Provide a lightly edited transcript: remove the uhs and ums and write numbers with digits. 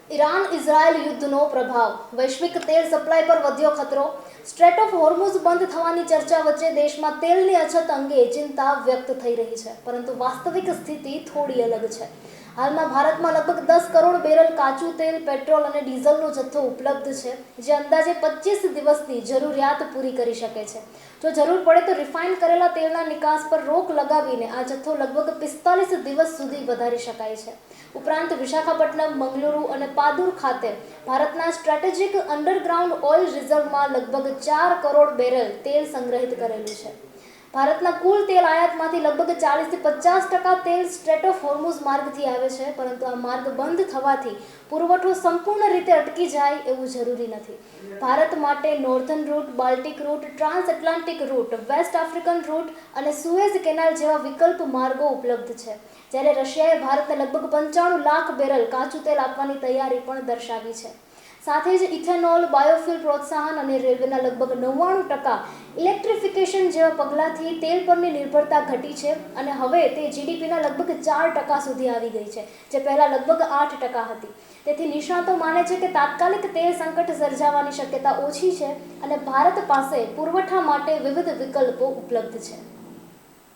Iran Israel યુદ્ધનો પ્રભાવ, વૈશ્વિક તેલ સપ્લાય પર વધ્યો ખતરો. સ્ટ્રેટ ઓફ હોર્મુઝ બંધ થવાની ચર્ચા વચ્ચે દેશમાં તેલની અછત અંગે ચિંતા વ્યક્ત થઈ રહી છે, પરંતુ વાસ્તવિક સ્થિતિ થોડી અલગ છે. હાલમાં ભારતમાં લગભગ 10 કરોડ બેરલ કાચું તેલ, પેટ્રોલ અને ડીઝલનો જથ્થો ઉપલબ્ધ છે, જે અંદાજે 25 દિવસની જરૂરિયાત પૂરી કરી શકે છે. જો જરૂર પડે તો રિફાઇન કરેલા તેલના નિકાસ પર રોક લગાવીને આ જથ્થો લગભગ 45 દિવસ સુધી વધારી શકાય છે. ઉપરાંત વિશાખાપટ્ટનમ, મંગલુરુ અને પાદુર ખાતે ભારતના સ્ટ્રેટેજિક અંડરગ્રાઉન્ડ ઓઇલ રિઝર્વમાં લગભગ 4 કરોડ બેરલ તેલ સંગ્રહિત કરેલું છે. ભારતના કુલ તેલ આયાતમાંથી લગભગ 40 થી 50% તેલ સ્ટ્રેટ ઓફ હોર્મુઝ માર્ગથી આવે છે, પરંતુ આ માર્ગ બંધ થવાથી પુરવઠો સંપૂર્ણ રીતે અટકી જાય એવું જરૂરી નથી. ભારત માટે northern route, Baltic route, trans Atlantic route, West African route અને સુએઝ કેનાલ જેવા વિકલ્પ માર્ગો ઉપલબ્ધ છે, જ્યારે રશિયાએ ભારતને લગભગ 95 લાખ બેરલ કાચું તેલ આપવાની તૈયારી પણ દર્શાવી છે. સાથે જ ઇથેનોલ, બાયોફ્યુલ પ્રોત્સાહન અને રેલવેના લગભગ 99% ઇલેક્ટ્રિફિકેશન જેવા પગલાંથી તેલ પરની નિર્ભરતા ઘટી છે અને હવે તે જીડીપીના લગભગ 4% સુધી આવી ગઈ છે, જે પહેલાં લગભગ 8% હતી. તેથી નિષ્ણાતો માને છે કે તાત્કાલિક તેલ સંકટ સર્જાવાની શક્યતા ઓછી છે અને ભારત પાસે પુરવઠા માટે વિવિધ વિકલ્પો ઉપલબ્ધ છે.